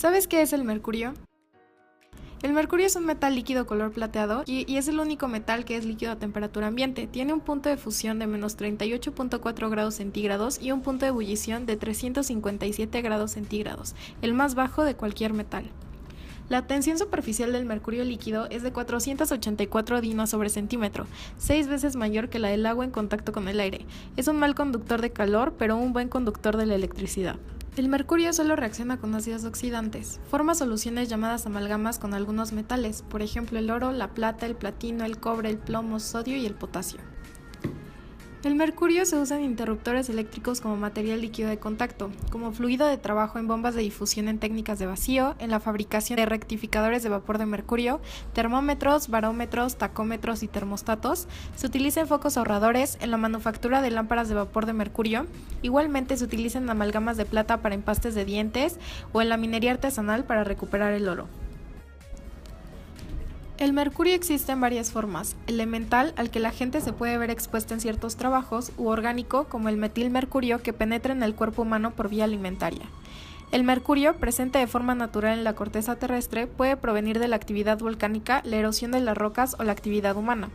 ¿Sabes qué es el mercurio? El mercurio es un metal líquido color plateado y es el único metal que es líquido a temperatura ambiente. Tiene un punto de fusión de menos 38.4 grados centígrados y un punto de ebullición de 357 grados centígrados, el más bajo de cualquier metal. La tensión superficial del mercurio líquido es de 484 dinos sobre centímetro, 6 veces mayor que la del agua en contacto con el aire. Es un mal conductor de calor, pero un buen conductor de la electricidad. El mercurio solo reacciona con ácidos oxidantes. Forma soluciones llamadas amalgamas con algunos metales, por ejemplo el oro, la plata, el platino, el cobre, el plomo, sodio y el potasio. El mercurio se usa en interruptores eléctricos como material líquido de contacto, como fluido de trabajo en bombas de difusión en técnicas de vacío, en la fabricación de rectificadores de vapor de mercurio, termómetros, barómetros, tacómetros y termostatos. Se utiliza en focos ahorradores, en la manufactura de lámparas de vapor de mercurio. Igualmente se utiliza en amalgamas de plata para empastes de dientes o en la minería artesanal para recuperar el oro. El mercurio existe en varias formas: elemental, al que la gente se puede ver expuesta en ciertos trabajos, u orgánico, como el metilmercurio, que penetra en el cuerpo humano por vía alimentaria. El mercurio, presente de forma natural en la corteza terrestre, puede provenir de la actividad volcánica, la erosión de las rocas o la actividad humana.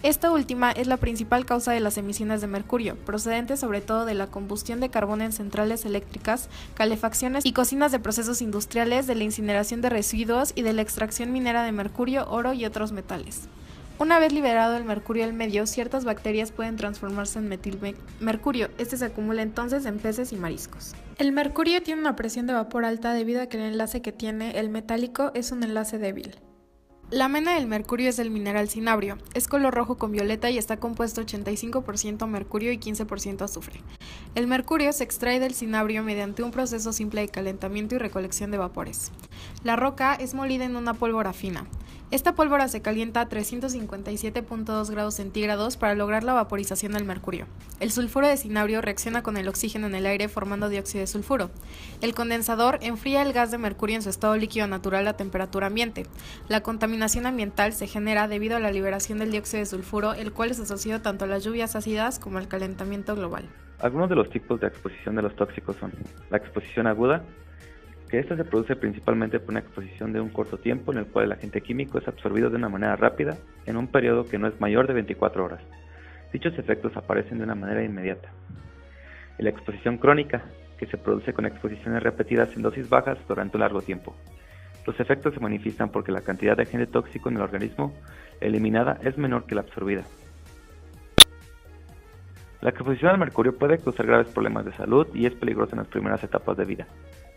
Esta última es la principal causa de las emisiones de mercurio, procedentes sobre todo de la combustión de carbón en centrales eléctricas, calefacciones y cocinas de procesos industriales, de la incineración de residuos y de la extracción minera de mercurio, oro y otros metales. Una vez liberado el mercurio al medio, ciertas bacterias pueden transformarse en metilmercurio. Este se acumula entonces en peces y mariscos. El mercurio tiene una presión de vapor alta debido a que el enlace que tiene el metálico es un enlace débil. La mena del mercurio es el mineral cinabrio. Es color rojo con violeta y está compuesto 85% mercurio y 15% azufre. El mercurio se extrae del cinabrio mediante un proceso simple de calentamiento y recolección de vapores. La roca es molida en una pólvora fina. Esta pólvora se calienta a 357.2 grados centígrados para lograr la vaporización del mercurio. El sulfuro de cinabrio reacciona con el oxígeno en el aire formando dióxido de sulfuro. El condensador enfría el gas de mercurio en su estado líquido natural a temperatura ambiente. La contaminación ambiental se genera debido a la liberación del dióxido de sulfuro, el cual es asociado tanto a las lluvias ácidas como al calentamiento global. Algunos de los tipos de exposición de los tóxicos son la exposición aguda, que esta se produce principalmente por una exposición de un corto tiempo en el cual el agente químico es absorbido de una manera rápida en un periodo que no es mayor de 24 horas. Dichos efectos aparecen de una manera inmediata. Y la exposición crónica, que se produce con exposiciones repetidas en dosis bajas durante un largo tiempo. Los efectos se manifiestan porque la cantidad de agente tóxico en el organismo eliminada es menor que la absorbida. La exposición al mercurio puede causar graves problemas de salud y es peligrosa en las primeras etapas de vida.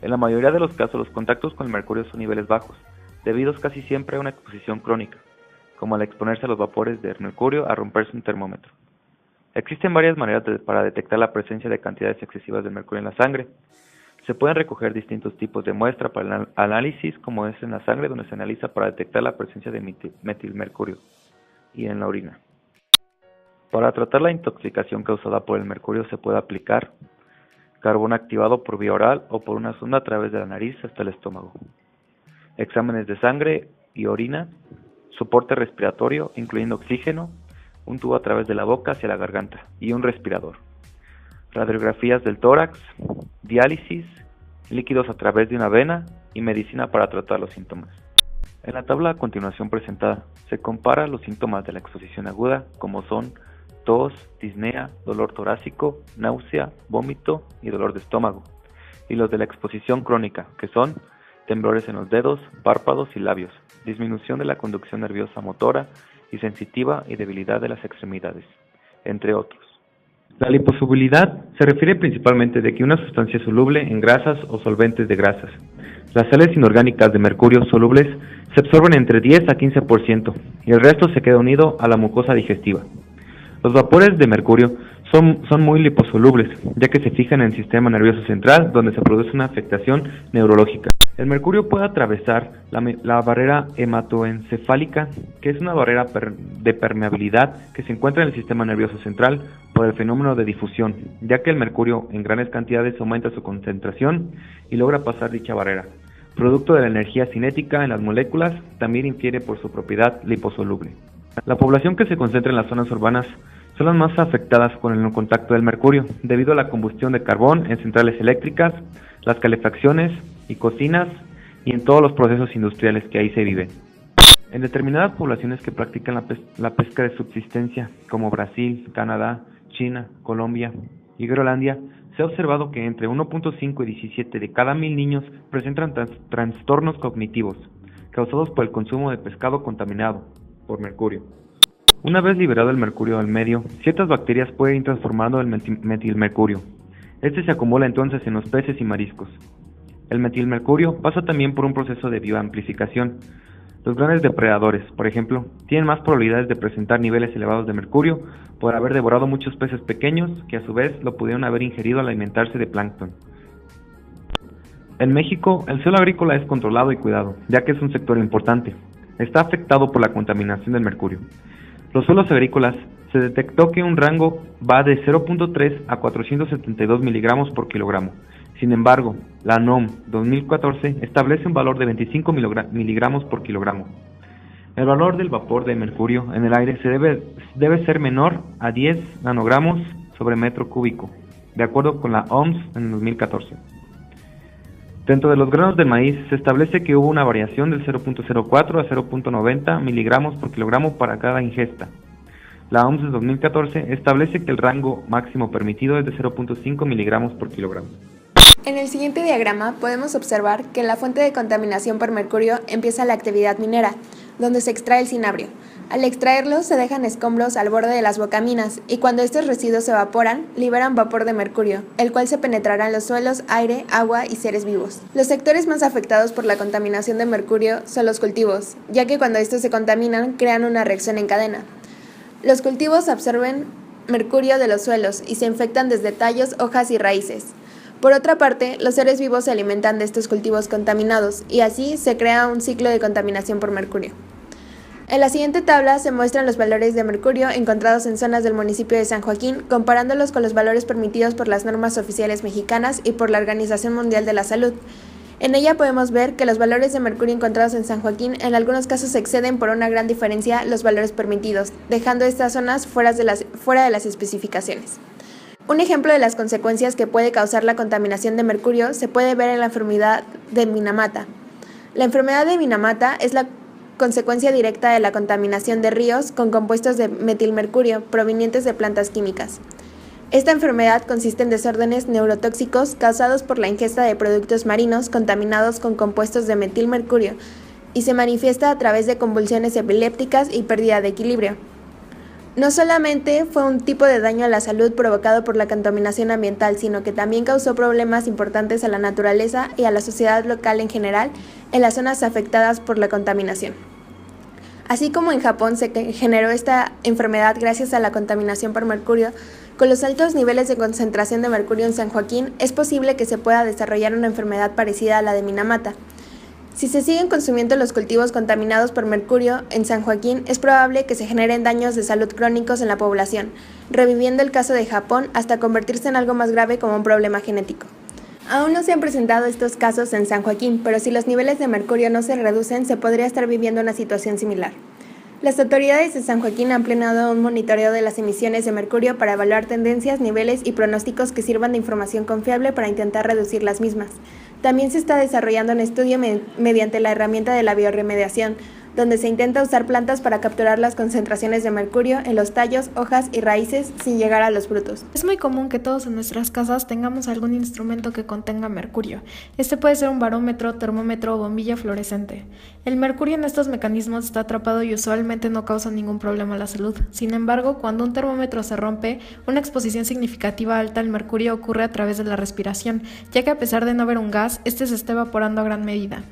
En la mayoría de los casos, los contactos con el mercurio son niveles bajos, debido casi siempre a una exposición crónica, como al exponerse a los vapores de mercurio a romperse un termómetro. Existen varias maneras para detectar la presencia de cantidades excesivas de mercurio en la sangre. Se pueden recoger distintos tipos de muestra para el análisis, como es en la sangre, donde se analiza para detectar la presencia de metilmercurio, y en la orina. Para tratar la intoxicación causada por el mercurio se puede aplicar carbón activado por vía oral o por una sonda a través de la nariz hasta el estómago. Exámenes de sangre y orina, soporte respiratorio, incluyendo oxígeno, un tubo a través de la boca hacia la garganta y un respirador. Radiografías del tórax, diálisis, líquidos a través de una vena y medicina para tratar los síntomas. En la tabla a continuación presentada se compara los síntomas de la exposición aguda, como son tos, disnea, dolor torácico, náusea, vómito y dolor de estómago, y los de la exposición crónica, que son temblores en los dedos, párpados y labios, disminución de la conducción nerviosa motora y sensitiva y debilidad de las extremidades, entre otros. La liposolubilidad se refiere principalmente de que una sustancia es soluble en grasas o solventes de grasas. Las sales inorgánicas de mercurio solubles se absorben entre 10 a 15% y el resto se queda unido a la mucosa digestiva. Los vapores de mercurio son muy liposolubles, ya que se fijan en el sistema nervioso central, donde se produce una afectación neurológica. El mercurio puede atravesar la barrera hematoencefálica, que es una barrera de permeabilidad que se encuentra en el sistema nervioso central por el fenómeno de difusión, ya que el mercurio en grandes cantidades aumenta su concentración y logra pasar dicha barrera. Producto de la energía cinética en las moléculas, también infiere por su propiedad liposoluble. La población que se concentra en las zonas urbanas son las más afectadas con el contacto del mercurio, debido a la combustión de carbón en centrales eléctricas, las calefacciones y cocinas, y en todos los procesos industriales que ahí se viven. En determinadas poblaciones que practican la pesca de subsistencia, como Brasil, Canadá, China, Colombia y Groenlandia, se ha observado que entre 1.5 y 17 de cada 1000 niños presentan trastornos cognitivos causados por el consumo de pescado contaminado por mercurio. Una vez liberado el mercurio del medio, ciertas bacterias pueden ir transformando el metilmercurio. Este se acumula entonces en los peces y mariscos. El metilmercurio pasa también por un proceso de bioamplificación. Los grandes depredadores, por ejemplo, tienen más probabilidades de presentar niveles elevados de mercurio por haber devorado muchos peces pequeños que a su vez lo pudieron haber ingerido al alimentarse de plancton. En México, el suelo agrícola es controlado y cuidado, ya que es un sector importante. Está afectado por la contaminación del mercurio. Los suelos agrícolas se detectó que un rango va de 0.3 a 472 miligramos por kilogramo. Sin embargo, la NOM 2014 establece un valor de 25 miligramos por kilogramo. El valor del vapor de mercurio en el aire debe ser menor a 10 nanogramos sobre metro cúbico, de acuerdo con la OMS en 2014. Dentro de los granos de maíz se establece que hubo una variación del 0.04 a 0.90 miligramos por kilogramo para cada ingesta. La OMS de 2014 establece que el rango máximo permitido es de 0.5 miligramos por kilogramo. En el siguiente diagrama podemos observar que en la fuente de contaminación por mercurio empieza la actividad minera, donde se extrae el cinabrio. Al extraerlo se dejan escombros al borde de las bocaminas y cuando estos residuos se evaporan, liberan vapor de mercurio, el cual se penetrará en los suelos, aire, agua y seres vivos. Los sectores más afectados por la contaminación de mercurio son los cultivos, ya que cuando estos se contaminan crean una reacción en cadena. Los cultivos absorben mercurio de los suelos y se infectan desde tallos, hojas y raíces. Por otra parte, los seres vivos se alimentan de estos cultivos contaminados y así se crea un ciclo de contaminación por mercurio. En la siguiente tabla se muestran los valores de mercurio encontrados en zonas del municipio de San Joaquín, comparándolos con los valores permitidos por las normas oficiales mexicanas y por la Organización Mundial de la Salud. En ella podemos ver que los valores de mercurio encontrados en San Joaquín en algunos casos exceden por una gran diferencia los valores permitidos, dejando estas zonas fuera de las especificaciones. Un ejemplo de las consecuencias que puede causar la contaminación de mercurio se puede ver en la enfermedad de Minamata. La enfermedad de Minamata es la consecuencia directa de la contaminación de ríos con compuestos de metilmercurio provenientes de plantas químicas. Esta enfermedad consiste en desórdenes neurotóxicos causados por la ingesta de productos marinos contaminados con compuestos de metilmercurio y se manifiesta a través de convulsiones epilépticas y pérdida de equilibrio. No solamente fue un tipo de daño a la salud provocado por la contaminación ambiental, sino que también causó problemas importantes a la naturaleza y a la sociedad local en general en las zonas afectadas por la contaminación. Así como en Japón se generó esta enfermedad gracias a la contaminación por mercurio, con los altos niveles de concentración de mercurio en San Joaquín, es posible que se pueda desarrollar una enfermedad parecida a la de Minamata. Si se siguen consumiendo los cultivos contaminados por mercurio en San Joaquín, es probable que se generen daños de salud crónicos en la población, reviviendo el caso de Japón hasta convertirse en algo más grave como un problema genético. Aún no se han presentado estos casos en San Joaquín, pero si los niveles de mercurio no se reducen, se podría estar viviendo una situación similar. Las autoridades de San Joaquín han planeado un monitoreo de las emisiones de mercurio para evaluar tendencias, niveles y pronósticos que sirvan de información confiable para intentar reducir las mismas. También se está desarrollando un estudio mediante la herramienta de la bioremediación, donde se intenta usar plantas para capturar las concentraciones de mercurio en los tallos, hojas y raíces sin llegar a los frutos. Es muy común que todos en nuestras casas tengamos algún instrumento que contenga mercurio. Este puede ser un barómetro, termómetro o bombilla fluorescente. El mercurio en estos mecanismos está atrapado y usualmente no causa ningún problema a la salud. Sin embargo, cuando un termómetro se rompe, una exposición significativa alta al mercurio ocurre a través de la respiración, ya que a pesar de no haber un gas, este se está evaporando a gran medida.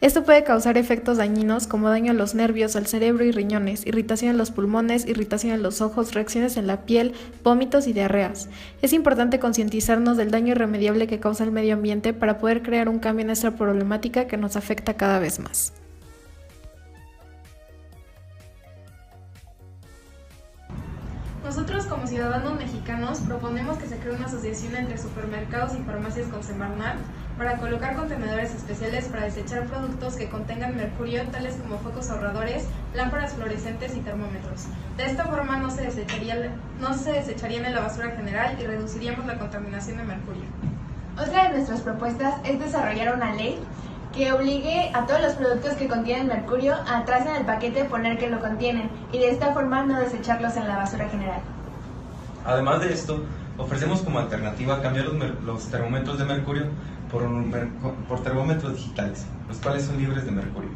Esto puede causar efectos dañinos como daño a los nervios, al cerebro y riñones, irritación en los pulmones, irritación en los ojos, reacciones en la piel, vómitos y diarreas. Es importante concientizarnos del daño irremediable que causa el medio ambiente para poder crear un cambio en esta problemática que nos afecta cada vez más. Nosotros como ciudadanos mexicanos proponemos que se cree una asociación entre supermercados y farmacias con Semarnat para colocar contenedores especiales para desechar productos que contengan mercurio, tales como focos ahorradores, lámparas fluorescentes y termómetros. De esta forma no se desecharían en la basura general y reduciríamos la contaminación de mercurio. Otra de nuestras propuestas es desarrollar una ley que obligue a todos los productos que contienen mercurio a atrás en el paquete poner que lo contienen y de esta forma no desecharlos en la basura general. Además de esto, ofrecemos como alternativa cambiar los termómetros de mercurio por termómetros digitales, los cuales son libres de mercurio.